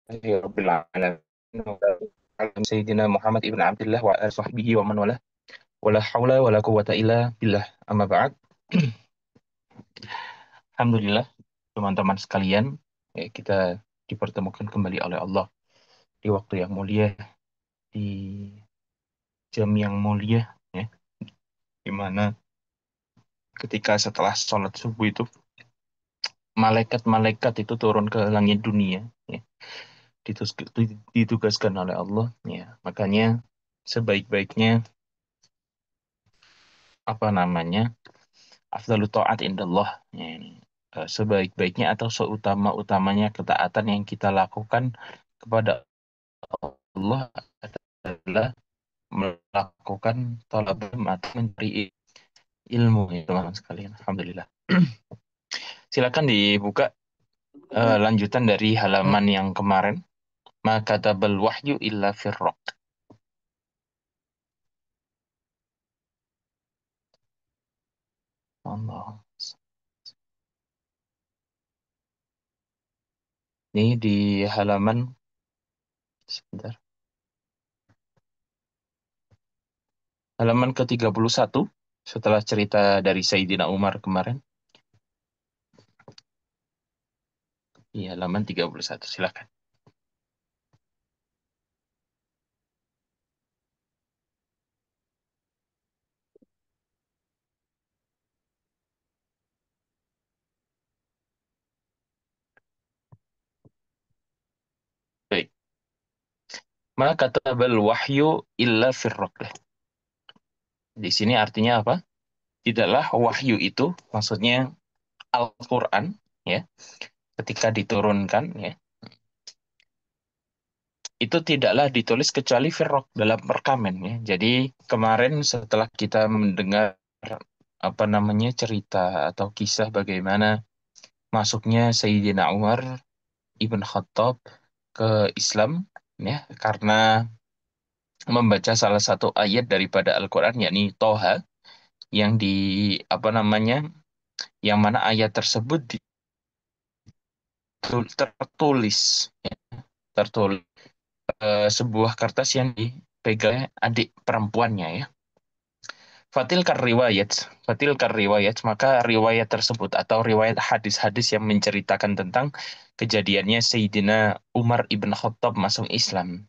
Rabbil alamin. Sayyidina Muhammad ibn Abdullah wa ala sahbihi wa man wala wala haula wala quwwata illa billah amma ba'd. Alhamdulillah teman-teman sekalian, kita dipertemukan kembali oleh Allah di waktu yang mulia, di jam yang mulia, ya, di mana ketika setelah sholat subuh itu malaikat-malaikat itu turun ke langit dunia, ya, ditugaskan oleh Allah, ya. Makanya sebaik-baiknya apa namanya afdalu ta'at indallah, ya, ini. Sebaik-baiknya atau seutama-utamanya ketaatan yang kita lakukan kepada Allah adalah melakukan tolak atau mencari ilmu, ya teman-teman sekalian. Alhamdulillah. Silakan dibuka lanjutan dari halaman yang kemarin. Maka tabel wahyu illa firraq. Allah. Ini di halaman sebentar. Halaman ke-31 setelah cerita dari Sayyidina Umar kemarin. Di halaman 31, silakan. Baik. Maka katabal wahyu illa firraq. Di sini artinya apa? Tidaklah wahyu itu, maksudnya Al-Quran, ya, ketika diturunkan, ya, itu tidaklah ditulis kecuali firraq dalam perkamen, ya. Jadi kemarin setelah kita mendengar apa namanya cerita atau kisah bagaimana masuknya Sayyidina Umar Ibn Khattab ke Islam, ya, karena membaca salah satu ayat daripada Al-Quran, yakni Toha, yang di apa namanya, yang mana ayat tersebut tertulis, ya, tertulis sebuah kertas yang dipegang adik perempuannya, ya. Fatil kar riwayat, maka riwayat tersebut atau riwayat hadis-hadis yang menceritakan tentang kejadiannya Sayyidina Umar ibn Khattab masuk Islam.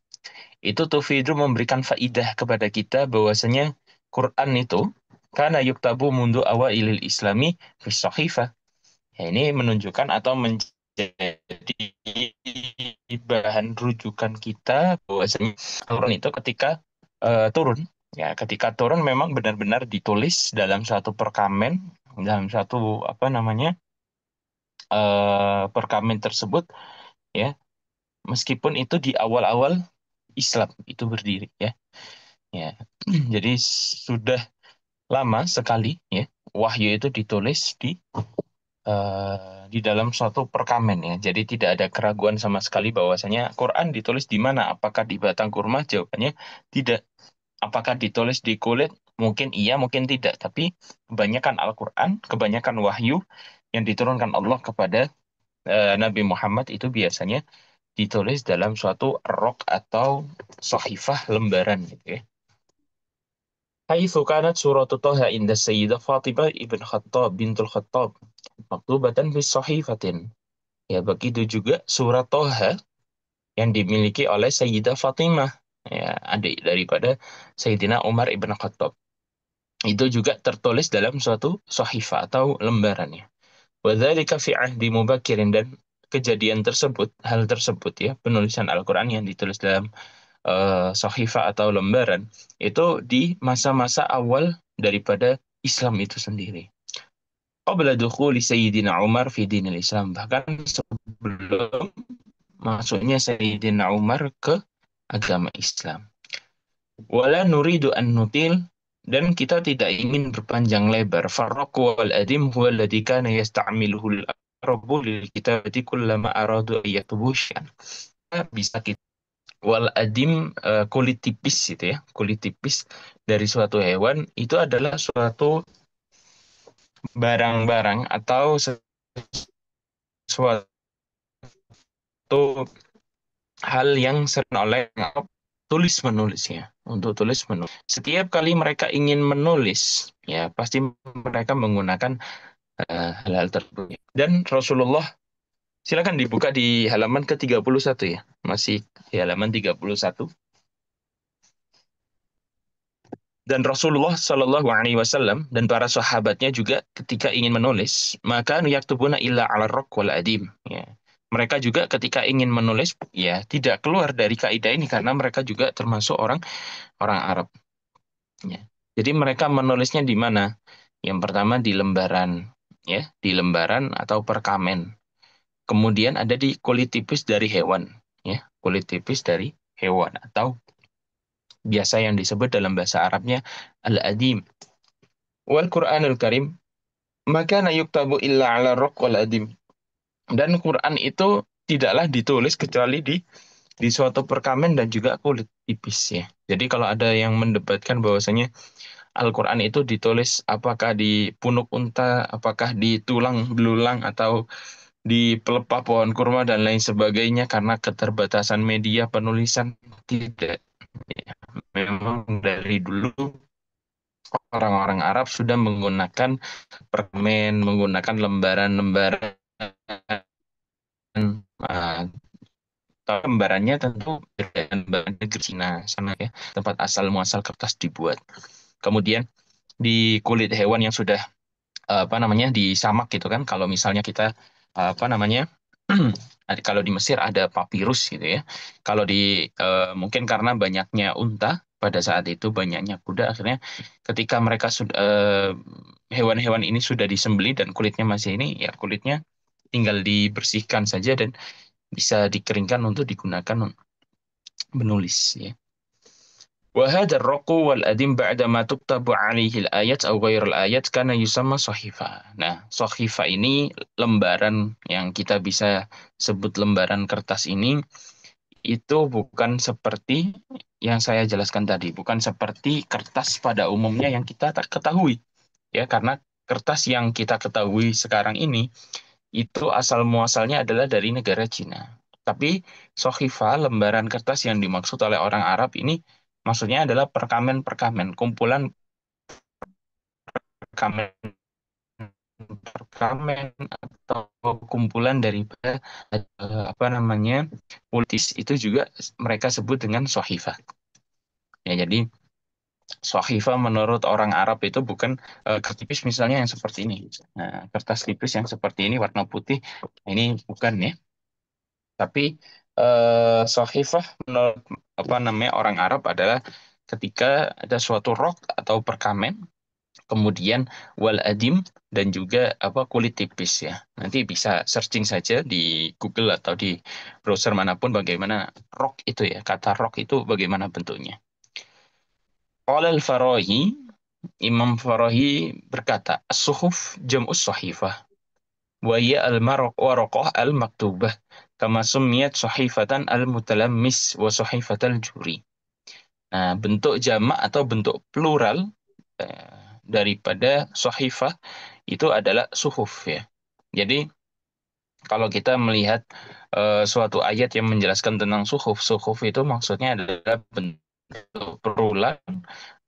Itu tufidu memberikan faidah kepada kita bahwasanya Quran itu karena yuktabu mundu awailil islami fi sahifah. Ya, ini menunjukkan atau menjadi bahan rujukan kita bahwasanya Al-Quran itu ketika turun, ya, ketika turun memang benar-benar ditulis dalam suatu perkamen, dalam satu apa namanya perkamen tersebut, ya, meskipun itu di awal-awal Islam itu berdiri, ya, ya. Jadi sudah lama sekali, ya, wahyu itu ditulis di dalam suatu perkamen, ya. Jadi tidak ada keraguan sama sekali bahwasanya Quran ditulis di mana? Apakah di batang kurma? Jawabannya tidak. Apakah ditulis di kulit? Mungkin iya, mungkin tidak. Tapi kebanyakan Al-Quran, kebanyakan wahyu yang diturunkan Allah kepada Nabi Muhammad itu biasanya ditulis dalam suatu rok atau sahifah lembaran, gitu, ya. Haitsu kanat suratu Thaha inda Sayyidah Fatimah ibn Khattab bintul Khattab maktubatan fi sahifatin. Ya, begitu juga surat Thaha yang dimiliki oleh Sayyidah Fatimah, ya, adik daripada Sayyidina Umar ibn Khattab. Itu juga tertulis dalam suatu sahifah atau lembarannya. Wadzalika fi ahdi mubakirin, dan kejadian tersebut, hal tersebut, ya, penulisan Al-Quran yang ditulis dalam sahifah atau lembaran itu di masa-masa awal daripada Islam itu sendiri. Qabla dukhuli Sayyidina Umar fi dinil Islam, bahkan sebelum masuknya Sayyidina Umar ke agama Islam. Wala nuridu an nutil, dan kita tidak ingin berpanjang lebar. Farraq wal adim huwa alladhi kana yasta'miluhu al-arabu lil kitabati kullama aradu an yaktubu syai'an. Bisa kita wal adim, kulit tipis itu, ya, kulit tipis dari suatu hewan itu adalah suatu barang-barang atau sesuatu hal yang sering oleh tulis menulisnya untuk tulis menulis. Setiap kali mereka ingin menulis, ya pasti mereka menggunakan hal-hal tersebut. Dan Rasulullah, silakan dibuka di halaman ke-31 ya, masih di halaman 31. Dan Rasulullah Shallallahu Alaihi Wasallam dan para sahabatnya juga ketika ingin menulis, maka yaktubuna illa ala rok wal adim. Ya. Mereka juga ketika ingin menulis, ya tidak keluar dari kaidah ini karena mereka juga termasuk orang orang Arab. Ya. Jadi mereka menulisnya di mana? Yang pertama di lembaran, ya, di lembaran atau perkamen. Kemudian ada di kulit tipis dari hewan, ya, kulit tipis dari hewan atau biasa yang disebut dalam bahasa Arabnya al-adim. Wal Qur'anul Karim maka na yuktabu illa ala raq wal adim. Dan Quran itu tidaklah ditulis kecuali di suatu perkamen dan juga kulit tipis ya. Jadi kalau ada yang mendebatkan bahwasanya Al-Quran itu ditulis apakah di punuk unta, apakah di tulang belulang, atau di pelepah pohon kurma dan lain sebagainya karena keterbatasan media penulisan, tidak. Memang dari dulu orang-orang Arab sudah menggunakan permen, menggunakan lembaran-lembaran, uh, lembarannya tentu dari lembaran negeri Cina sana ya, tempat asal muasal kertas dibuat. Kemudian di kulit hewan yang sudah apa namanya disamak gitu kan, kalau misalnya kita apa namanya kalau di Mesir ada papirus gitu ya, kalau di mungkin karena banyaknya unta pada saat itu, banyaknya kuda, akhirnya ketika mereka sudah hewan-hewan ini sudah disembelih dan kulitnya masih ini, ya kulitnya tinggal dibersihkan saja dan bisa dikeringkan untuk digunakan menulis ya. وهذا الرق والأدم بعدما تكتب عليه الآيات أو غير الآيات كان يسمى صحيفة. Nah, صحيفة ini lembaran yang kita bisa sebut lembaran kertas ini, itu bukan seperti yang saya jelaskan tadi, bukan seperti kertas pada umumnya yang kita tak ketahui. Ya, karena kertas yang kita ketahui sekarang ini itu asal muasalnya adalah dari negara Cina. Tapi Sohifa, lembaran kertas yang dimaksud oleh orang Arab ini, maksudnya adalah perkamen-perkamen, kumpulan perkamen perkamen atau kumpulan daripada apa namanya politis itu juga mereka sebut dengan Sohifa. Ya, jadi Sohifa menurut orang Arab itu bukan kertas tipis misalnya yang seperti ini. Nah, kertas tipis yang seperti ini warna putih, ini bukan ya. Tapi Sohifah menurut apa namanya orang Arab adalah ketika ada suatu rok atau perkamen, kemudian wal adim dan juga apa kulit tipis ya. Nanti bisa searching saja di Google atau di browser manapun bagaimana rok itu ya. Kata rok itu bagaimana bentuknya. Qala al-Farahi, Imam Farahi berkata, as-suhuf jam'us sahifah wa hiya al-waraqah al-maktubah kama summiyat sahifatan al-mutalammis wa sahifatal juri. Nah, bentuk jamak atau bentuk plural daripada sahifah itu adalah suhuf ya. Jadi kalau kita melihat suatu ayat yang menjelaskan tentang suhuf, suhuf itu maksudnya adalah bentuk berulang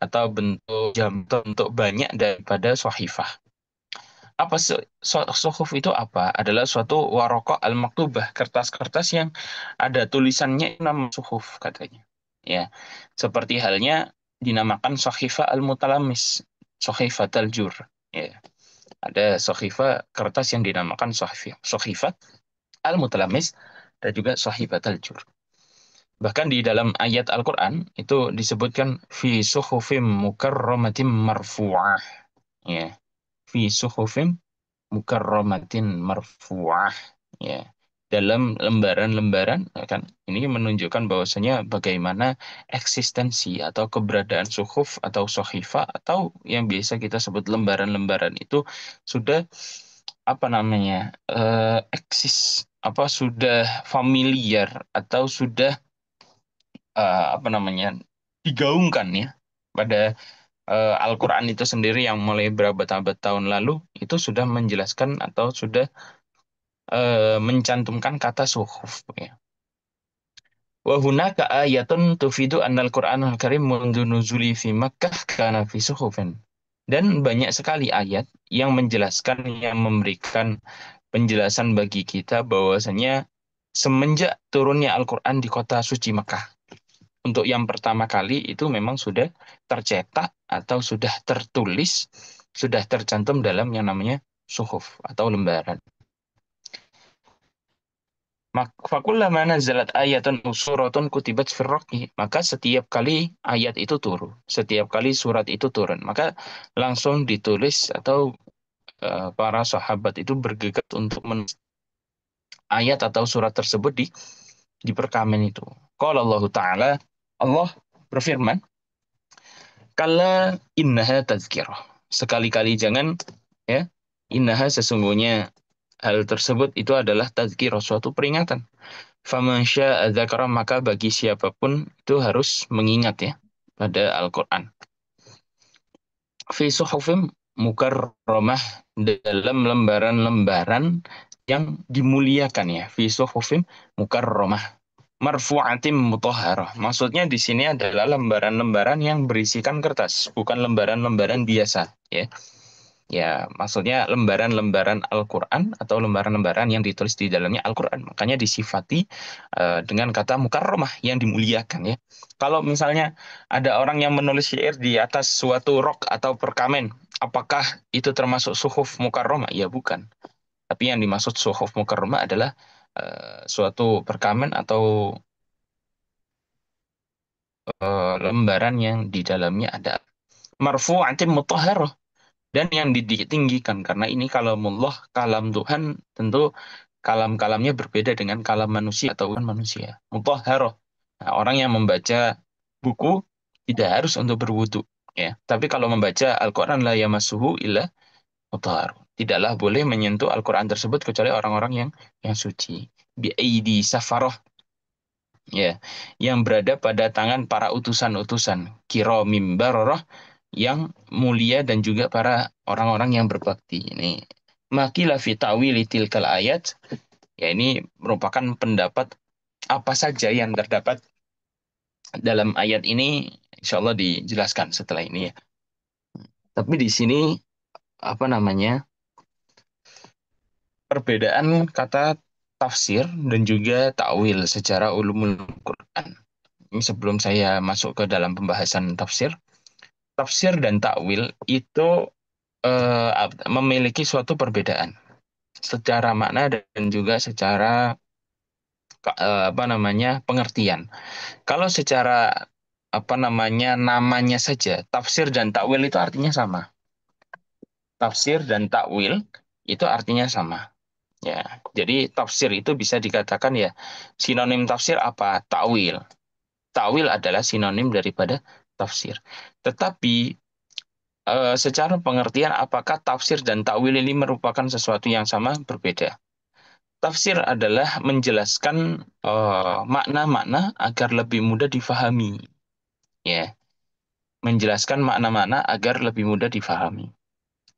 atau bentuk jam, bentuk banyak daripada sahifah. Apa suhuf itu apa? Adalah suatu warokok al-maktubah, kertas-kertas yang ada tulisannya nama suhuf katanya. Ya, seperti halnya dinamakan sahifah al-mutalamis, sahifah al-jur. Ya, ada sahifah kertas yang dinamakan sahifah al-mutalamis dan juga sahifah al-jur. Bahkan di dalam ayat Al-Quran itu disebutkan fi suhufim mukarramatim marfu'ah. Ya, fi suhufim mukarramatin marfu'ah, ya, dalam lembaran-lembaran ya kan, ini menunjukkan bahwasanya bagaimana eksistensi atau keberadaan suhuf atau sohifa atau yang biasa kita sebut lembaran-lembaran itu sudah apa namanya eksis, apa sudah familiar atau sudah apa namanya digaungkan ya pada Al-Quran itu sendiri yang mulai berabad-abad tahun lalu itu sudah menjelaskan atau sudah mencantumkan kata suhuf ya. Wa hunaka ayatun tufidu annal Qur'anul Karim mundu nuzuli fi Makkah kana fi suhufin. Dan banyak sekali ayat yang menjelaskan, yang memberikan penjelasan bagi kita bahwasanya semenjak turunnya Al-Quran di kota suci Mekah, untuk yang pertama kali itu memang sudah tercetak atau sudah tertulis, sudah tercantum dalam yang namanya suhuf atau lembaran. Fakullama nazalat ayatun suratun kutibat firroqi. Maka setiap kali ayat itu turun, setiap kali surat itu turun, maka langsung ditulis atau para sahabat itu bergegas untuk menulis ayat atau surat tersebut di perkamen itu. Qala Allah Ta'ala, Allah berfirman, kalla innaha tazkirah. Sekali-kali jangan, ya, innaha sesungguhnya hal tersebut itu adalah tazkirah, suatu peringatan. Faman syaa'a dzakara, maka bagi siapapun itu harus mengingat, ya, pada Al-Qur'an. Fi suhufim mukarramah, dalam lembaran-lembaran yang dimuliakan, ya. Fi suhufim mukarramah marfu'atim mutahharah. Maksudnya di sini adalah lembaran-lembaran yang berisikan kertas, bukan lembaran-lembaran biasa, ya. Ya, maksudnya lembaran-lembaran Al-Qur'an atau lembaran-lembaran yang ditulis di dalamnya Al-Qur'an. Makanya disifati dengan kata mukarramah, yang dimuliakan, ya. Kalau misalnya ada orang yang menulis syair di atas suatu rok atau perkamen, apakah itu termasuk suhuf mukarramah? Ya, bukan. Tapi yang dimaksud suhuf mukarramah adalah suatu perkamen atau lembaran yang di dalamnya ada marfu'atin mutahharah, dan yang ditinggikan, karena ini kalamullah, kalam Tuhan, tentu kalam-kalamnya berbeda dengan kalam manusia atau bukan manusia. Mutahharah. Nah, orang yang membaca buku tidak harus untuk berwudu, ya. Tapi kalau membaca Al-Qur'an la yamassuhu illa mutahhar. Tidaklah boleh menyentuh Al-Qur'an tersebut kecuali orang-orang yang suci. Bi aidi safarah, ya, yang berada pada tangan para utusan-utusan kiramim bararah, yang mulia, dan juga para orang-orang yang berbakti. Ini makilah fi ta'wili tilkal ayat, ya, ini merupakan pendapat apa saja yang terdapat dalam ayat ini, insya Allah dijelaskan setelah ini, ya. Tapi di sini apa namanya, perbedaan kata tafsir dan juga takwil secara ulumul Quran. Ini sebelum saya masuk ke dalam pembahasan tafsir, tafsir dan takwil itu memiliki suatu perbedaan secara makna dan juga secara apa namanya, pengertian. Kalau secara apa namanya, namanya saja, tafsir dan takwil itu artinya sama. Tafsir dan takwil itu artinya sama. Ya, jadi tafsir itu bisa dikatakan, ya, sinonim tafsir apa? Takwil. Takwil adalah sinonim daripada tafsir. Tetapi secara pengertian, apakah tafsir dan takwil ini merupakan sesuatu yang sama? Berbeda. Tafsir adalah menjelaskan makna-makna agar lebih mudah difahami, ya. Menjelaskan makna-makna agar lebih mudah difahami.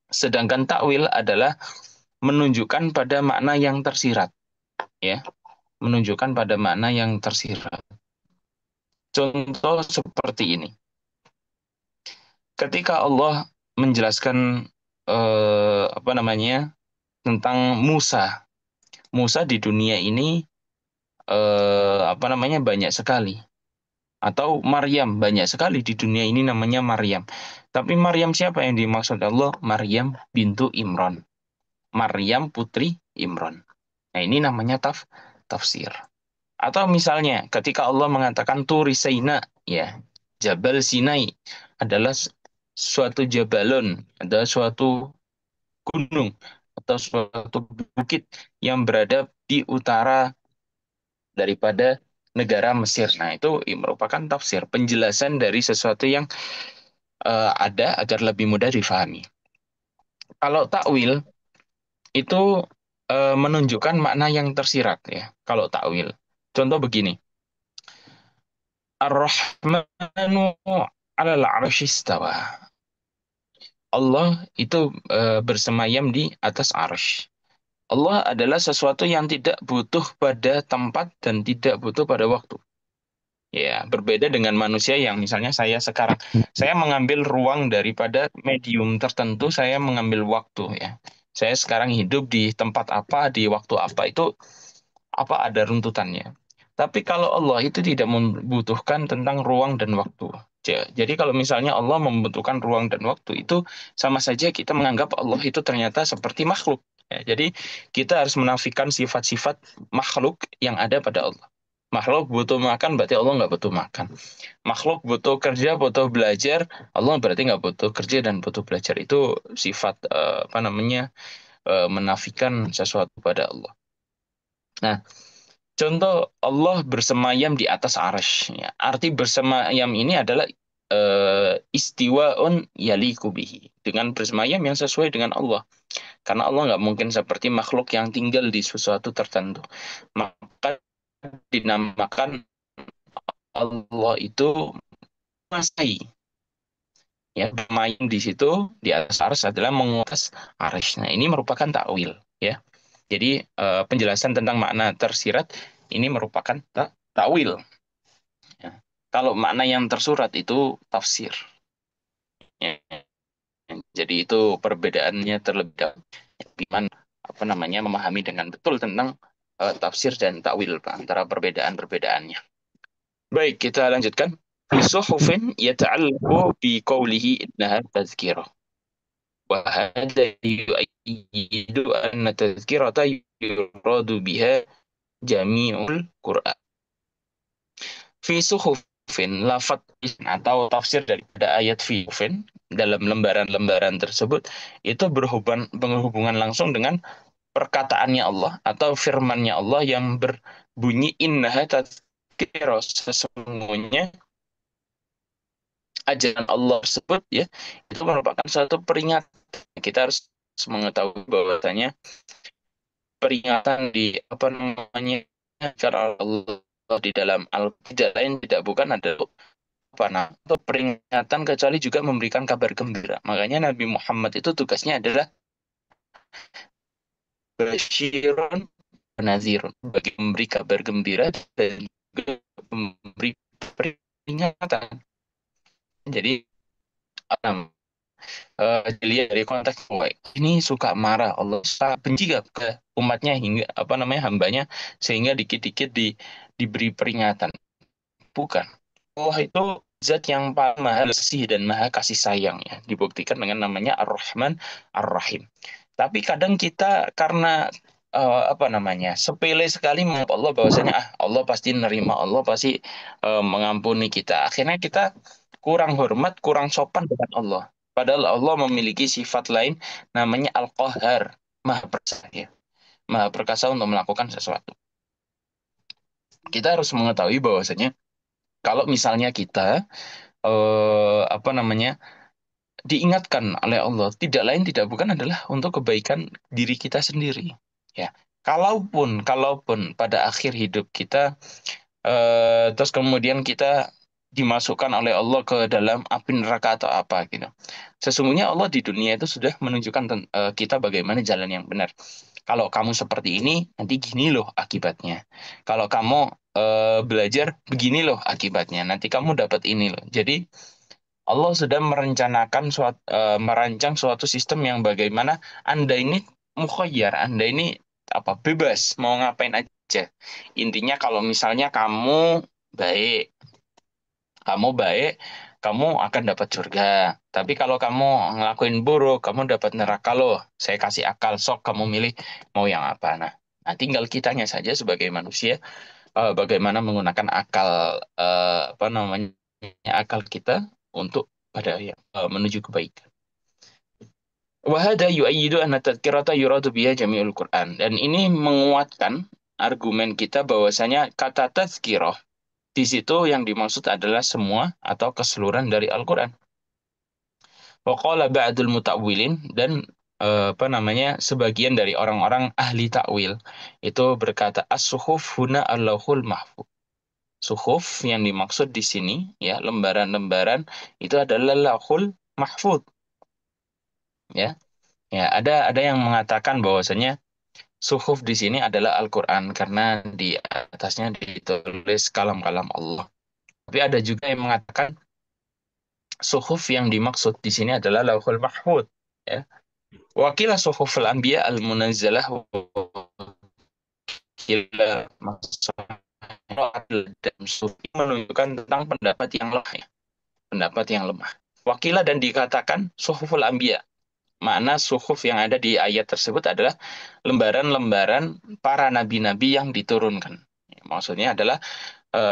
Sedangkan takwil adalah menunjukkan pada makna yang tersirat, ya. Menunjukkan pada makna yang tersirat. Contoh seperti ini. Ketika Allah menjelaskan apa namanya, tentang Musa. Musa di dunia ini apa namanya, banyak sekali. Atau Maryam, banyak sekali di dunia ini namanya Maryam. Tapi Maryam siapa yang dimaksud Allah? Maryam bintu Imran. Maryam putri Imran. Nah, ini namanya tafsir. Atau misalnya ketika Allah mengatakan Turi Saina, ya, Jabal Sinai adalah suatu jabalon, adalah suatu gunung atau suatu bukit yang berada di utara daripada negara Mesir. Nah, itu merupakan tafsir, penjelasan dari sesuatu yang ada agar lebih mudah difahami. Kalau takwil itu menunjukkan makna yang tersirat, ya. Kalau takwil, contoh begini, Ar-Rahmanu 'alal 'arsy istawa. Allah itu bersemayam di atas arsy. Allah adalah sesuatu yang tidak butuh pada tempat dan tidak butuh pada waktu. Ya, berbeda dengan manusia yang misalnya saya sekarang, saya mengambil ruang daripada medium tertentu, saya mengambil waktu ya. Saya sekarang hidup di tempat apa, di waktu apa, itu apa ada runtutannya. Tapi kalau Allah itu tidak membutuhkan tentang ruang dan waktu. Jadi kalau misalnya Allah membutuhkan ruang dan waktu, itu sama saja kita menganggap Allah itu ternyata seperti makhluk. Ya, jadi kita harus menafikan sifat-sifat makhluk yang ada pada Allah. Makhluk butuh makan, berarti Allah nggak butuh makan. Makhluk butuh kerja, butuh belajar, Allah berarti nggak butuh kerja dan butuh belajar. Itu sifat apa namanya, menafikan sesuatu pada Allah. Nah, contoh Allah bersemayam di atas arsy. Ya. Arti bersemayam ini adalah istiwaun yaliku bihi. Dengan bersemayam yang sesuai dengan Allah. Karena Allah nggak mungkin seperti makhluk yang tinggal di sesuatu tertentu. Maka dinamakan Allah itu menguasai. Ya, bermain di situ di atas arsy adalah menguas arsy. Nah, ini merupakan takwil. Ya. Jadi penjelasan tentang makna tersirat ini merupakan takwil. Ya. Kalau makna yang tersurat itu tafsir. Ya. Jadi itu perbedaannya terlebih dahulu. Gimana apa namanya memahami dengan betul tentang tafsir dan takwil Pak, antara perbedaan-perbedaannya. Baik, kita lanjutkan. Fi suhufin yata'allaqu bi qawlihi innaha tazkirah. Wa hadha yu'ayyidu anna tazkirata yuradu biha jami'ul Qur'an. Fi suhufin lafat atau tafsir daripada ayat fi suhufin dalam lembaran-lembaran tersebut itu berhubungan langsung dengan perkataannya Allah atau firmannya Allah yang berbunyi innaha tadzkirah, sesungguhnya ajaran Allah tersebut ya itu merupakan suatu peringatan. Kita harus mengetahui bahwasanya peringatan di apa namanya cara Allah di dalam tidak lain tidak bukan adalah apa nah atau peringatan kecuali juga memberikan kabar gembira. Makanya Nabi Muhammad itu tugasnya adalah basyirun nazirun bagi memberi kabar gembira dan juga memberi peringatan. Jadi dilihat dari konteks bahwa ini suka marah Allah sangat benci gak ke umatnya hingga apa namanya hambanya sehingga dikit-dikit diberi peringatan. Bukan. Allah itu zat yang paling maha kasih dan maha kasih sayang ya. Dibuktikan dengan namanya Ar-Rahman Ar-Rahim. Tapi kadang kita karena apa namanya sepele sekali menganggap Allah bahwasanya Allah pasti nerima, Allah pasti mengampuni kita. Akhirnya kita kurang hormat, kurang sopan dengan Allah. Padahal Allah memiliki sifat lain namanya Al-Qahhar, Maha Perkasa, ya. Maha Perkasa untuk melakukan sesuatu. Kita harus mengetahui bahwasanya kalau misalnya kita apa namanya diingatkan oleh Allah tidak lain tidak bukan adalah untuk kebaikan diri kita sendiri ya kalaupun pada akhir hidup kita terus kemudian kita dimasukkan oleh Allah ke dalam api neraka atau apa gitu sesungguhnya Allah di dunia itu sudah menunjukkan kita bagaimana jalan yang benar kalau kamu seperti ini nanti gini loh akibatnya kalau kamu belajar begini loh akibatnya nanti kamu dapat ini loh jadi Allah sudah merancang suatu sistem yang bagaimana Anda ini mukhayyar, Anda ini apa bebas mau ngapain aja. Intinya kalau misalnya baik, kamu baik, kamu akan dapat surga. Tapi kalau kamu ngelakuin buruk, kamu dapat neraka loh. Saya kasih akal, sok kamu milih mau yang apa. Nah, tinggal kitanya saja sebagai manusia, bagaimana menggunakan akal, apa namanya, akal kita untuk pada yang menuju kebaikan. Wahada yu'ayyidu anna tadhkirata yuradu biha jami'ul Qur'an. Dan ini menguatkan argumen kita bahwasanya kata tadhkirah di situ yang dimaksud adalah semua atau keseluruhan dari Al-Qur'an. Wa qala ba'dul muta'wilin dan apa namanya sebagian dari orang-orang ahli takwil itu berkata as-suhuf huna Allahul mahfuz. Suhuf yang dimaksud di sini ya lembaran-lembaran itu adalah Lauhul Mahfuz ya. Ya, ada yang mengatakan bahwasanya suhuf di sini adalah Al-Qur'an karena di atasnya ditulis kalam-kalam Allah. Tapi ada juga yang mengatakan suhuf yang dimaksud di sini adalah Lauhul Mahfud. Ya. Wakilah suhuful anbiya al-munazzalah wakila maksudnya dalam sufi menunjukkan tentang pendapat yang lemah. Ya. Pendapat yang lemah. Wakilah dan dikatakan suhuful anbiya. Makna suhuf yang ada di ayat tersebut adalah lembaran-lembaran para nabi-nabi yang diturunkan. Ya, maksudnya adalah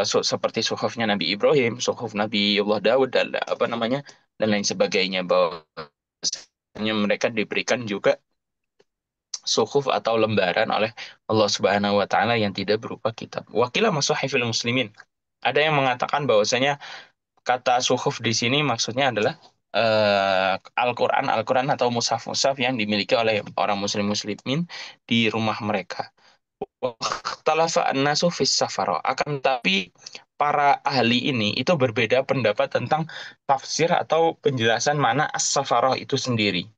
seperti suhufnya Nabi Ibrahim, suhuf Nabi Allah Daud dan apa namanya dan lain sebagainya bahwa mereka diberikan juga suhuf atau lembaran oleh Allah Subhanahu wa taala yang tidak berupa kitab. Wakilah masuhifil muslimin. Ada yang mengatakan bahwasanya kata suhuf di sini maksudnya adalah Al-Quran atau mushaf-mushaf yang dimiliki oleh orang muslimin di rumah mereka. Talafa an-nasu fis safaro. Akan tapi para ahli ini itu berbeda pendapat tentang tafsir atau penjelasan mana as-safaroh itu sendiri.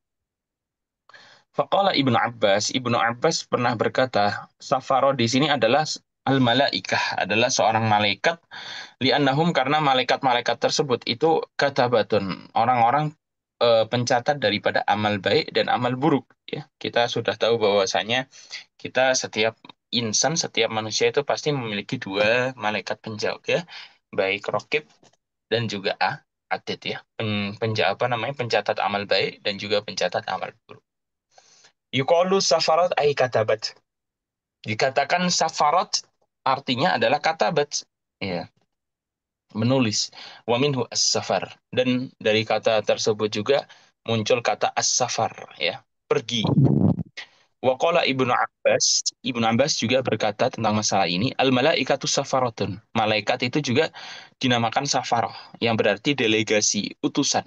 Faqala Ibnu Abbas pernah berkata, safaroh di sini adalah al-malaikah, adalah seorang malaikat, li'annahum karena malaikat-malaikat tersebut itu katabatun, orang-orang pencatat daripada amal baik dan amal buruk. Ya, kita sudah tahu bahwasanya kita setiap manusia itu pasti memiliki dua malaikat penjaga, baik rokib dan juga atid ya. Apa namanya? Pencatat amal baik dan juga pencatat amal buruk. Yuqalu safarat ay katabat. Dikatakan safarat artinya adalah katabat. Ya, menulis. Wa minhu as-safar. Dan dari kata tersebut juga muncul kata as-safar ya, pergi. Waqala Ibnu Abbas juga berkata tentang masalah ini, al-malaikatu safaratun. Malaikat itu juga dinamakan safaroh, yang berarti delegasi, utusan.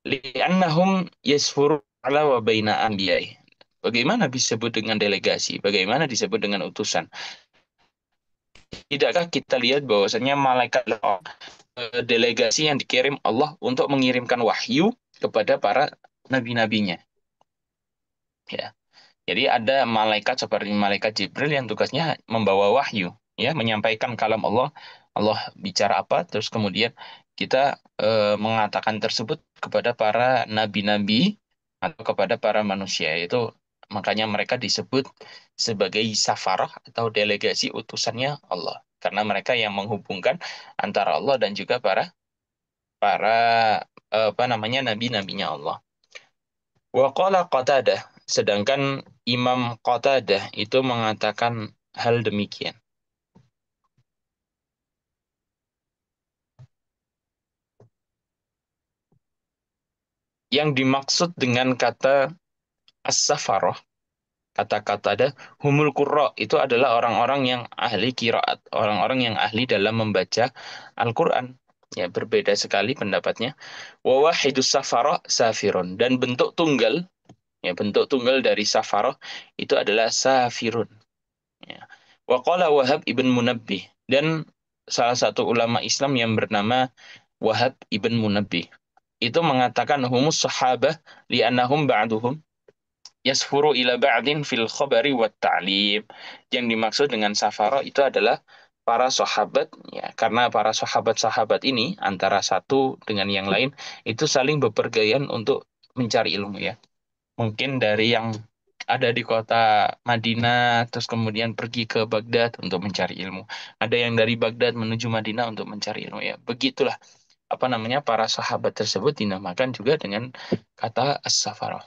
Li'annahum yasfuru ala wa baina anbiya'i. Bagaimana disebut dengan delegasi? Bagaimana disebut dengan utusan? Tidakkah kita lihat bahwasanya malaikat adalah delegasi yang dikirim Allah untuk mengirimkan wahyu kepada para nabi-nabinya? Ya. Jadi ada malaikat seperti malaikat Jibril yang tugasnya membawa wahyu, ya, menyampaikan kalam Allah. Allah bicara apa, terus kemudian kita mengatakan tersebut kepada para nabi-nabi atau kepada para manusia. Itu makanya mereka disebut sebagai safarah atau delegasi utusannya Allah. Karena mereka yang menghubungkan antara Allah dan juga para para apa namanya nabi-nabinya Allah. Wa qala Qatadah, sedangkan Imam Qatadah itu mengatakan hal demikian. Yang dimaksud dengan kata as-safaroh, kata Qatadah, humul qurra, itu adalah orang-orang yang ahli qiraat, orang-orang yang ahli dalam membaca Al-Qur'an. Ya, berbeda sekali pendapatnya. Wa wahidus safaroh safirun, dan bentuk tunggal, ya, bentuk tunggal dari safaroh itu adalah safirun. Ya. Wa qala Wahab ibn Munabbih, dan salah satu ulama Islam yang bernama Wahab ibn Munabbih itu mengatakan humus sahabah li'annahum ba'duhum yasfuru ila ba'din fil khabari wat ta'lim. Yang dimaksud dengan safara itu adalah para sahabat, ya, karena para sahabat-sahabat ini antara satu dengan yang lain itu saling bepergian untuk mencari ilmu, ya. Mungkin dari yang ada di kota Madinah, terus kemudian pergi ke Baghdad untuk mencari ilmu. Ada yang dari Baghdad menuju Madinah untuk mencari ilmu. Ya, begitulah apa namanya para sahabat tersebut dinamakan juga dengan kata as-safarah.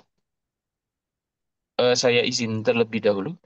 Saya izin terlebih dahulu.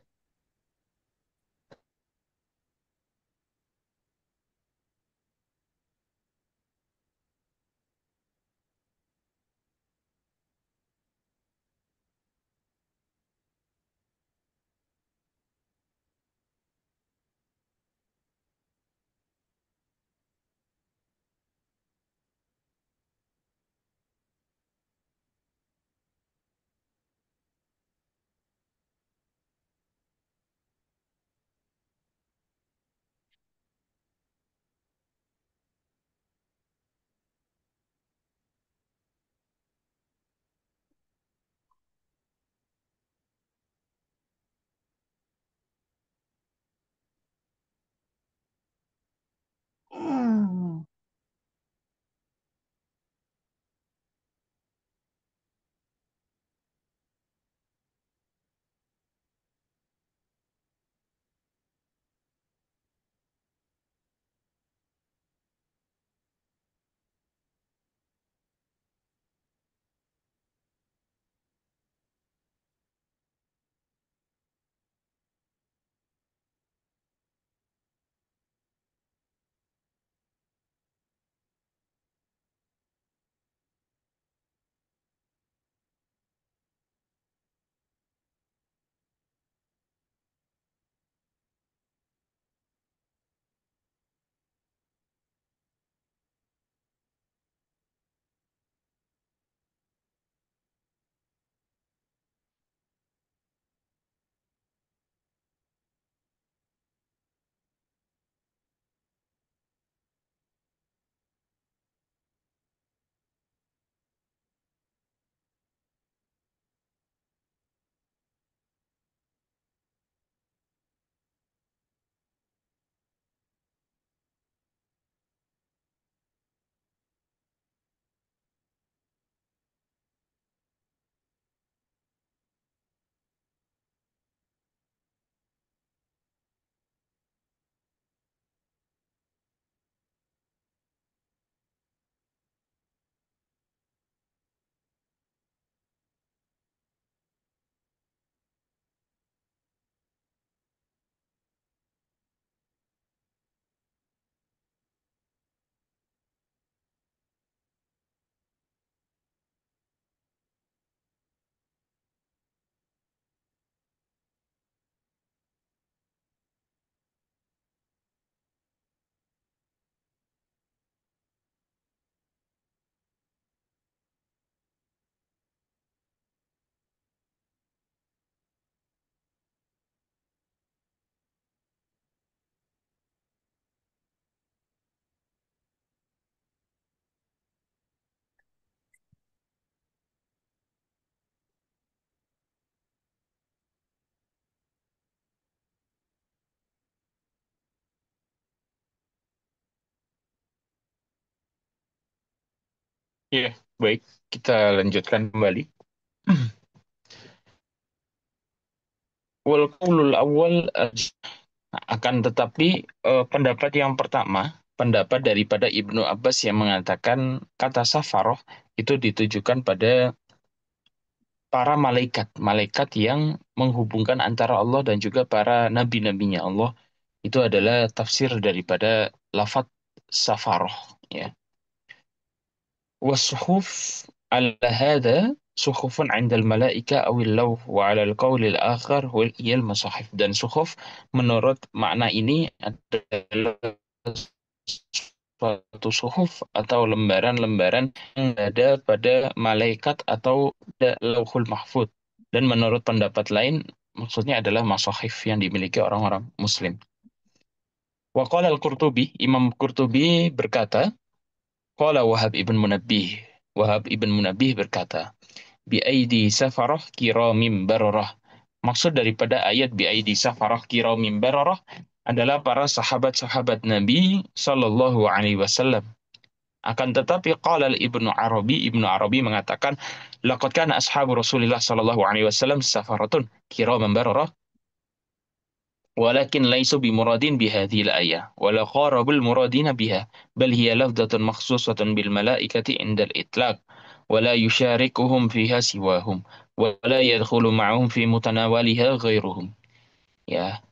Ya, baik. Kita lanjutkan kembali. Wal qaulul awal akan tetapi pendapat yang pertama, pendapat daripada Ibnu Abbas yang mengatakan kata safaroh itu ditujukan pada para malaikat, malaikat yang menghubungkan antara Allah dan juga para nabi-nabinya Allah. Itu adalah tafsir daripada lafadz safaroh. Ya. والصحف على هذا صحف عند الملائكة أو اللوح وعلى القول الآخر هي المصاحف dan suhuf menurut makna ini adalah suatu suhuf atau lembaran-lembaran yang ada pada malaikat atau pada lauhul mahfud dan menurut pendapat lain maksudnya adalah masahif yang dimiliki orang-orang muslim. Waqala al-Qurtubi, Imam Qurtubi berkata, qala Wahab ibn Munabbih, Wahab ibn Munabbih berkata, biaidi safarah kiramim bararah. Maksud daripada ayat biaidi safarah kiramim bararah adalah para sahabat-sahabat Nabi Sallallahu Alaihi Wasallam. Akan tetapi qala Ibnu Arabi mengatakan laqad kana ashabu Rasulillah Sallallahu Alaihi Wasallam safaratun kiramim bararah ولكن ليسوا بمراد بهذه الآية ولا قاربوا المرادين بها بل هي لفظة مخصوصة بالملائكة عند الإطلاق ولا يشاركهم فيها سواهم ولا يدخل معهم في متناولها غيرهم. Ya,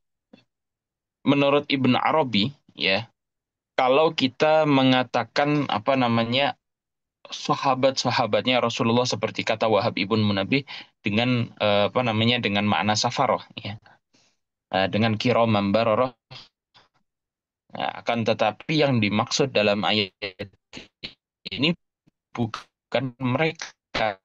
menurut Ibn Arabi, ya, kalau kita mengatakan apa namanya sahabat-sahabatnya Rasulullah seperti kata Wahab ibn Munabbih dengan apa namanya dengan makna safaroh, ya, dengan kiroman baroroh. Nah, akan tetapi yang dimaksud dalam ayat ini bukan mereka,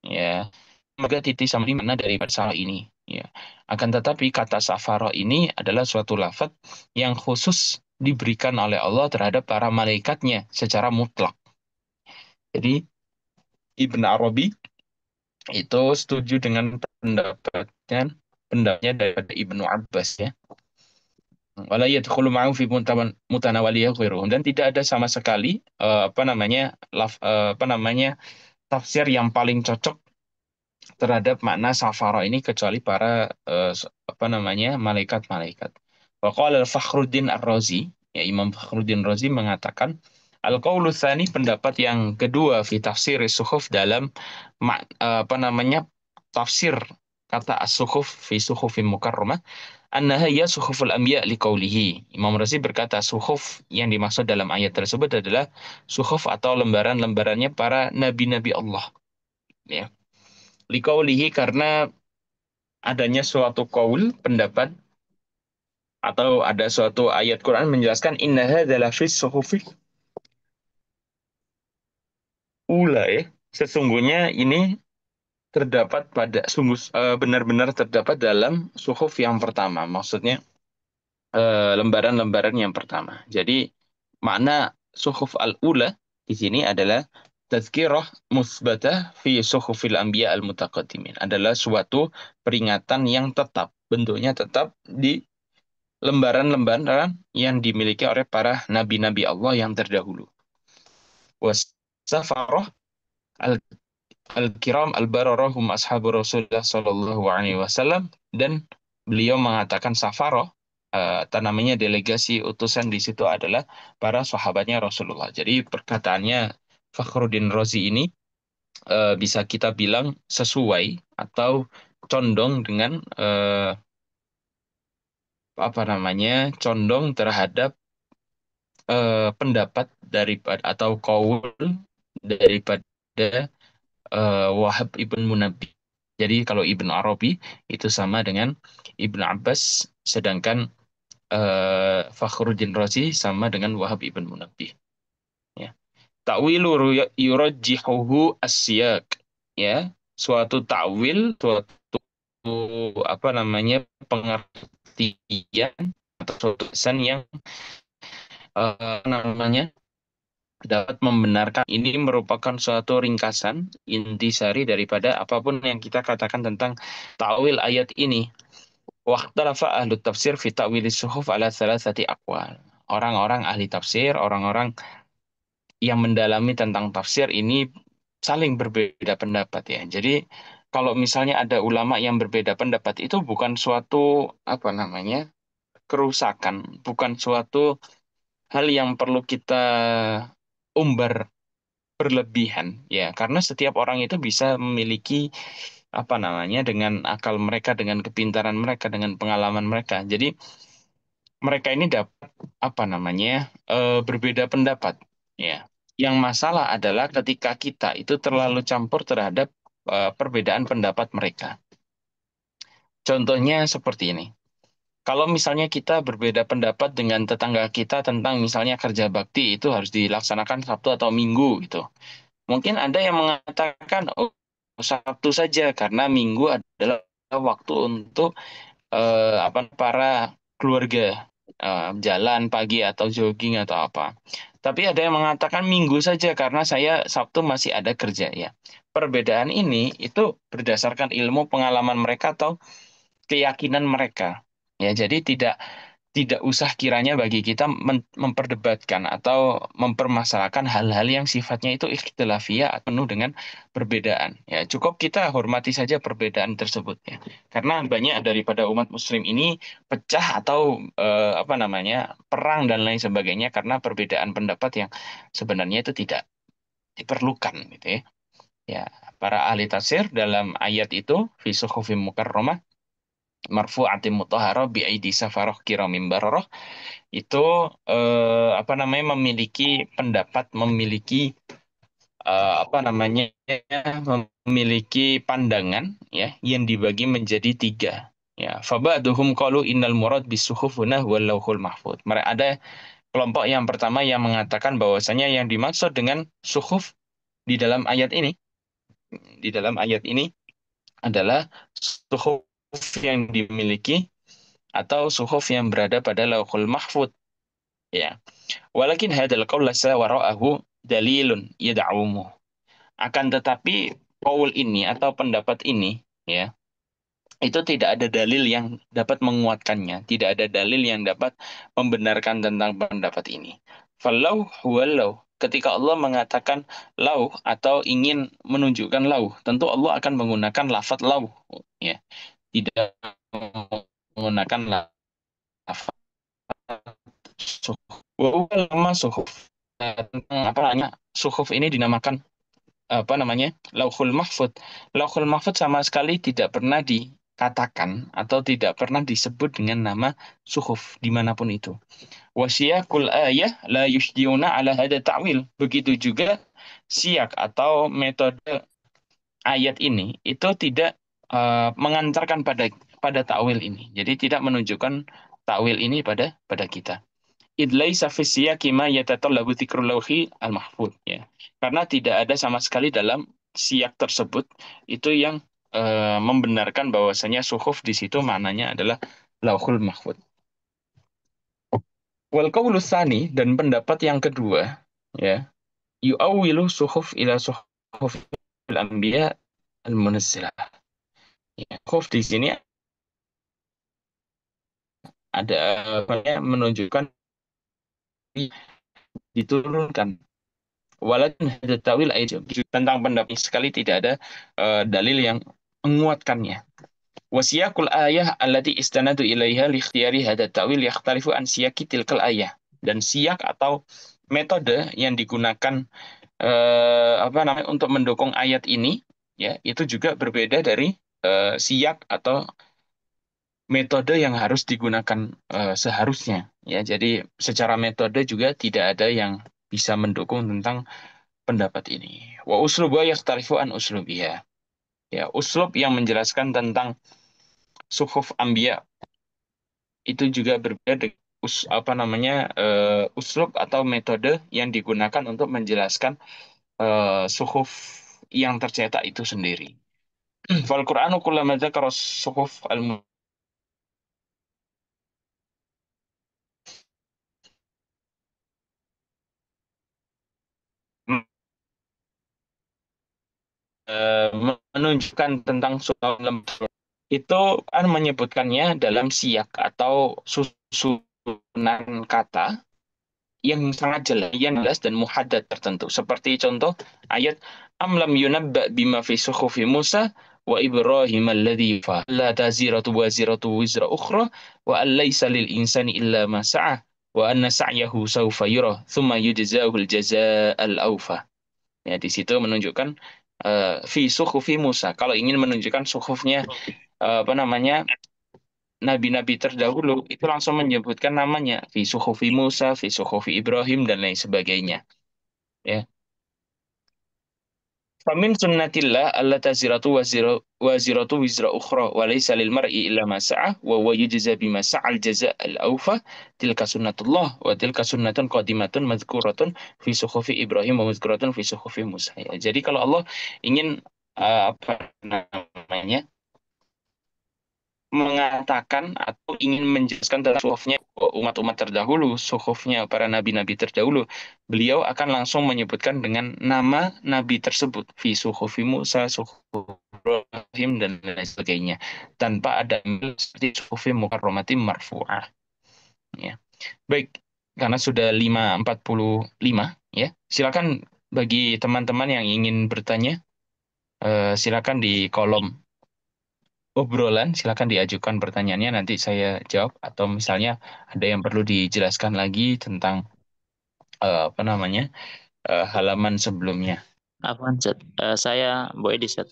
ya. Mereka titik sama di mana dari salah ini, ya. Akan tetapi kata safaro ini adalah suatu lafaz yang khusus diberikan oleh Allah terhadap para malaikatnya secara mutlak. Jadi Ibn Arabi itu setuju dengan pendapatnya daripada Ibnu Abbas, ya. Wala yadkhulu ma'ahum fi mutanawaliyah ghairuhum dan tidak ada sama sekali apa namanya apa namanya tafsir yang paling cocok terhadap makna safara ini kecuali para apa namanya malaikat-malaikat. Wa qala Fakhruddin Ar-Razi, ya Imam Fakhruddin Razi mengatakan al-qaulu tsani pendapat yang kedua fi tafsir suhuf dalam apa namanya tafsir kata as-suhuf fi suhufin mukarramah annaha ya suhuful anbiya liqaulihi. Imam Razi berkata suhuf yang dimaksud dalam ayat tersebut adalah suhuf atau lembaran-lembarannya para nabi-nabi Allah. Ya. Liqaulihi karena adanya suatu qaul, pendapat atau ada suatu ayat Quran menjelaskan inna hadzal fis suhufil ula, ya. Sesungguhnya ini terdapat pada sungguh benar-benar terdapat dalam suhuf yang pertama. Maksudnya lembaran-lembaran yang pertama. Jadi makna suhuf al-ula di sini adalah tazkirah musbatah fi suhufil anbiya al-mutaqaddimin. Adalah suatu peringatan yang tetap, bentuknya tetap di lembaran-lembaran yang dimiliki oleh para nabi-nabi Allah yang terdahulu. Wasafaroh al- al-kiram al-bararah hum ashabu Rasulullah sallallahu alaihi wasallam dan beliau mengatakan safaroh namanya delegasi utusan di situ adalah para sahabatnya Rasulullah. Jadi perkataannya Fakhruddin Razi ini bisa kita bilang sesuai atau condong dengan apa namanya condong terhadap pendapat daripada atau kaul daripada Wahab ibn Munabbih. Jadi kalau Ibn Arabi itu sama dengan Ibn Abbas, sedangkan Fakhruddin Razi sama dengan Wahab ibn Munabbih. Ya. Ta'wilu yurajjihuhu as-siyaq. Ya, suatu ta'wil, suatu apa namanya pengertian atau suatu pesan yang namanya dapat membenarkan ini merupakan suatu ringkasan intisari daripada apapun yang kita katakan tentang ta'wil ayat ini. Waqtalafa ahlu tafsir fi ta'wil suhuf ala thalathati aqwal. Orang-orang ahli tafsir, orang-orang yang mendalami tentang tafsir ini saling berbeda pendapat ya. Jadi kalau misalnya ada ulama yang berbeda pendapat itu bukan suatu apa namanya kerusakan, bukan suatu hal yang perlu kita umbar berlebihan ya, karena setiap orang itu bisa memiliki apa namanya dengan akal mereka, dengan kepintaran mereka, dengan pengalaman mereka. Jadi mereka ini dapat apa namanya berbeda pendapat ya. Yang masalah adalah ketika kita itu terlalu campur terhadap perbedaan pendapat mereka. Contohnya seperti ini. Kalau misalnya kita berbeda pendapat dengan tetangga kita tentang misalnya kerja bakti itu harus dilaksanakan Sabtu atau Minggu gitu. Mungkin ada yang mengatakan, oh Sabtu saja karena Minggu adalah waktu untuk apa para keluarga jalan pagi atau jogging atau apa. Tapi ada yang mengatakan Minggu saja karena saya Sabtu masih ada kerja ya. Perbedaan ini itu berdasarkan ilmu pengalaman mereka atau keyakinan mereka. Ya, jadi tidak usah kiranya bagi kita memperdebatkan atau mempermasalahkan hal-hal yang sifatnya itu ikhtilafiyah atau penuh dengan perbedaan. Ya, cukup kita hormati saja perbedaan tersebut ya. Karena banyak daripada umat muslim ini pecah atau apa namanya perang dan lain sebagainya karena perbedaan pendapat yang sebenarnya itu tidak diperlukan gitu ya. Ya, para ahli tafsir dalam ayat itu fi suhufim mukarramah marfu'atin mutahharah bi aidi safarah kiramin bararah itu apa namanya memiliki pendapat, memiliki apa namanya memiliki pandangan ya yang dibagi menjadi tiga. Ya, faba'duhum qalu innal murad bisuhuf huna huwal lauhul mahfuz. Mereka ada kelompok yang pertama yang mengatakan bahwasanya yang dimaksud dengan suhuf di dalam ayat ini, di dalam ayat ini adalah suhuf yang dimiliki atau suhuf yang berada pada lauhul mahfuz. Ya. Walakin hadal qaul lasa wara'ahu dalilun yad'umuh. Akan tetapi qaul ini atau pendapat ini ya, itu tidak ada dalil yang dapat menguatkannya, tidak ada dalil yang dapat membenarkan tentang pendapat ini. Falau huwalau. Ketika Allah mengatakan lau atau ingin menunjukkan lau, tentu Allah akan menggunakan lafaz lau ya. Tidak menggunakan lafaz suhuf. Wa huwa lama suhuf. Tentang apa namanya suhuf ini dinamakan apa namanya Lauhul Mahfud. Lauhul Mahfud sama sekali tidak pernah dikatakan atau tidak pernah disebut dengan nama suhuf dimanapun itu. Wasiyakul ayah la yusdiuna ala hada ta'wil. Begitu juga siak atau metode ayat ini itu tidak mengantarkan pada takwil ini. Jadi tidak menunjukkan takwil ini pada kita. Idlai safisiyah kima yatatallabu dzikrul lauhi al-mahfuz ya. Karena tidak ada sama sekali dalam siyak tersebut itu yang membenarkan bahwasanya suhuf di situ maknanya adalah lauhul mahfuz. Wal qaulu tsani dan pendapat yang kedua ya, yu'awwilu suhuf ila suhuf al-anbiya al-munazzalah. Ya, suhuf di sini ada menunjukkan diturunkan. Walakin ada tawil aja tentang pendapat sekali tidak ada dalil yang menguatkannya. Wasiyakul ayah allati istanadu ilaiha li ikhtiyari hada tawil yakhtalifu an siyaki tilkal ayah. Dan siyak atau metode yang digunakan apa namanya untuk mendukung ayat ini ya itu juga berbeda dari siyak atau metode yang harus digunakan seharusnya ya. Jadi secara metode juga tidak ada yang bisa mendukung tentang pendapat ini. Wa uslubu yakhtalifu an uslubiha. Ya, uslub yang menjelaskan tentang suhuf anbiya itu juga berbeda dengan apa namanya uslub atau metode yang digunakan untuk menjelaskan suhuf yang tercetak itu sendiri. Fal Qur'anu kullama dzakara suhuf al menunjukkan tentang suhuf itu kan menyebutkannya dalam siyak atau susunan kata yang sangat jelas, yang jelas dan muhaddad tertentu. Seperti contoh ayat Am lam yunabba bima fi suhufi Musa wa Ibrahim alladhi fa la taziratu waziratu wizra ukhra wa an laysa lil insani illa ma sa'ah wa anna sa'yahu sawfa yura thumma yujzahu al jazaa'al awfa. Ya, di situ menunjukkan fi suhufi Musa. Kalau ingin menunjukkan suhufnya apa namanya nabi-nabi terdahulu itu langsung menyebutkan namanya fi suhufi Musa, fi suhufi Ibrahim dan lain sebagainya. Ya. Famin sunnatillah alla taziratu waziratu wizra ukhra wa laysa lil mar'i illa ma sa'ah wa huwa yujza bima sa'al jazaa al awfa tilka sunnatullah wa tilka sunnatun qadimatun madhkuratun fi suhufi Ibrahim wa madhkuratun fi suhufi Musa. Ya, jadi kalau Allah ingin apa namanya mengatakan atau ingin menjelaskan tentang suhufnya umat-umat terdahulu, suhufnya para nabi-nabi terdahulu, beliau akan langsung menyebutkan dengan nama nabi tersebut, fi suhufi Musa, suhuf Ibrahim, dan lain sebagainya, tanpa ada seperti suhufi mukarramati marfu'ah. Ya. Baik, karena sudah 5:45, ya, silakan bagi teman-teman yang ingin bertanya, silakan di kolom obrolan, silakan diajukan pertanyaannya, nanti saya jawab. Atau misalnya ada yang perlu dijelaskan lagi tentang apa namanya halaman sebelumnya. Afwan, Set. Saya Bu Edi, Set.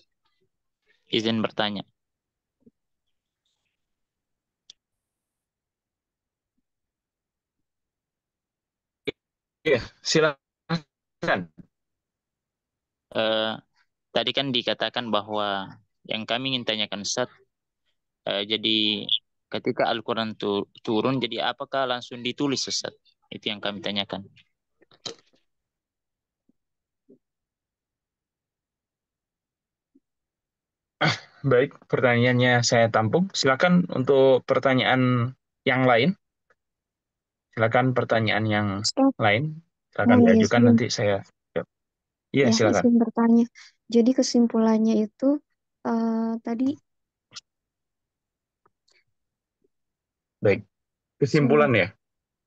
Izin bertanya. Iya, silakan. Eh, Tadi kan dikatakan bahwa yang kami ingin tanyakan, Set, jadi ketika Al-Quran turun, jadi apakah langsung ditulis, Set? Itu yang kami tanyakan. Baik, pertanyaannya saya tampung. Silakan untuk pertanyaan yang lain. Silakan pertanyaan yang Ustaz, lain. Silakan mohon diajukan, izin, nanti saya jawab. Iya, ya silakan. izin bertanya. Jadi kesimpulannya itu tadi Baik, sebentar. kesimpulan ya.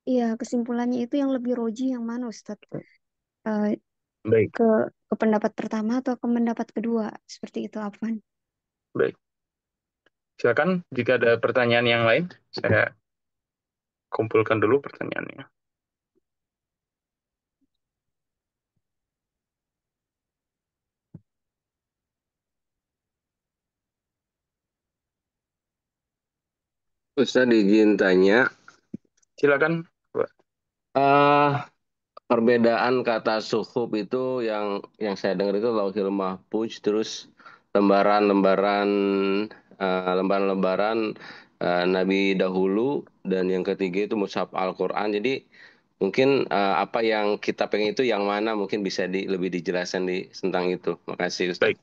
Iya, kesimpulannya itu yang lebih roji yang mana, Ustaz? Eh, Baik, ke ke pendapat pertama atau ke pendapat kedua? Seperti itu, Afwan. baik. Silakan jika ada pertanyaan yang lain, saya kumpulkan dulu pertanyaannya. Ustaz izin tanya, Silakan, Pak. eh perbedaan kata suhuf itu yang saya dengar itu Lauhil Mahfuz, terus lembaran-lembaran lembaran-lembaran Nabi dahulu, dan yang ketiga itu mushaf Al-Quran. Jadi mungkin apa yang kita pengen itu yang mana, mungkin bisa lebih dijelaskan tentang itu. Makasih Ustaz. Baik.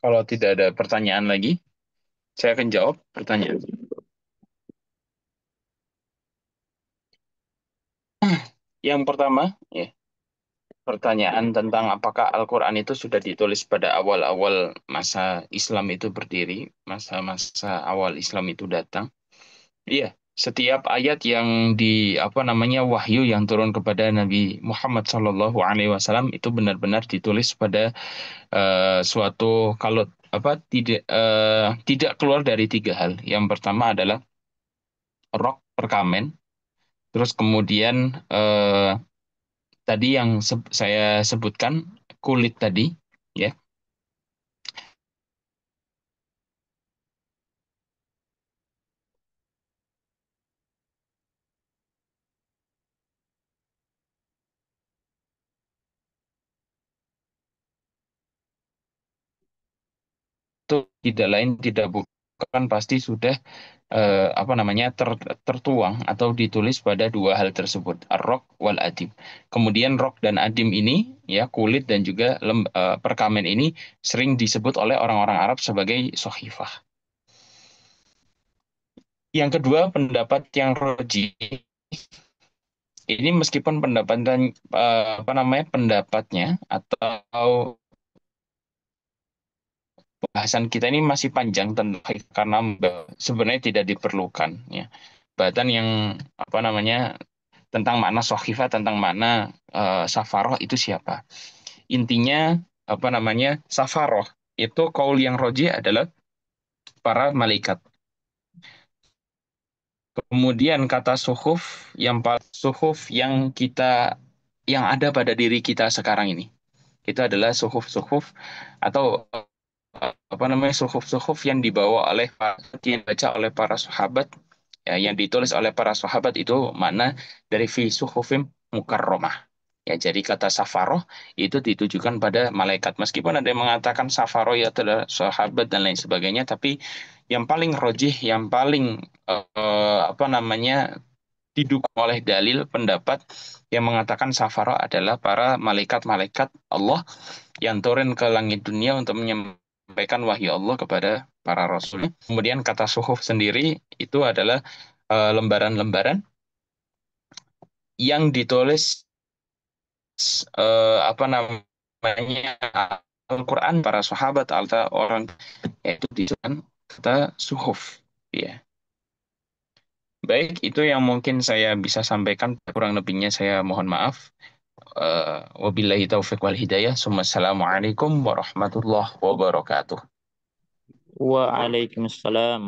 Kalau tidak ada pertanyaan lagi, saya akan jawab pertanyaan. Yang pertama, ya, pertanyaan tentang apakah Al-Quran itu sudah ditulis pada awal-awal masa Islam itu berdiri, masa-masa awal Islam itu datang. Iya, setiap ayat yang apa namanya wahyu yang turun kepada Nabi Muhammad SAW itu benar-benar ditulis pada suatu kalau apa tidak keluar dari tiga hal. Yang pertama adalah rok perkamen, terus kemudian tadi yang saya sebutkan kulit tadi, ya. Itu tidak lain tidak bukan pasti sudah apa namanya tertuang atau ditulis pada dua hal tersebut, ar-rok wal adim. Kemudian rok dan adim ini, ya, kulit dan juga perkamen ini sering disebut oleh orang-orang Arab sebagai sohifah. Yang kedua, pendapat yang roji. Ini meskipun pendapat dan apa namanya pendapatnya atau bahasan kita ini masih panjang tentang karena sebenarnya tidak diperlukan, ya. Bahasan yang apa namanya tentang makna sohifah, tentang makna safaroh itu siapa? Intinya apa namanya safaroh itu kaul yang roji adalah para malaikat. Kemudian kata suhuf yang yang ada pada diri kita sekarang ini. Itu adalah suhuf-suhuf atau apa namanya suhuf-suhuf yang dibawa oleh yang dibaca oleh para sahabat, ya, yang ditulis oleh para sahabat itu mana dari fi suhufim mukarramah. Ya, jadi kata safaroh itu ditujukan pada malaikat. Meskipun ada yang mengatakan safaroh ya adalah sahabat dan lain sebagainya, tapi yang paling rojih, yang paling apa namanya didukung oleh dalil pendapat yang mengatakan safaroh adalah para malaikat-malaikat Allah yang turun ke langit dunia untuk menyampaikan wahyu Allah kepada para rasul. Kemudian kata suhuf sendiri itu adalah lembaran-lembaran yang ditulis apa namanya Al-Quran para sahabat atau orang, yaitu disebut kata suhuf, ya. Baik, itu yang mungkin saya bisa sampaikan. Kurang lebihnya saya mohon maaf. Wabillahi taufiq wal hidayah. Assalamualaikum warahmatullahi wabarakatuh. Waalaikumsalam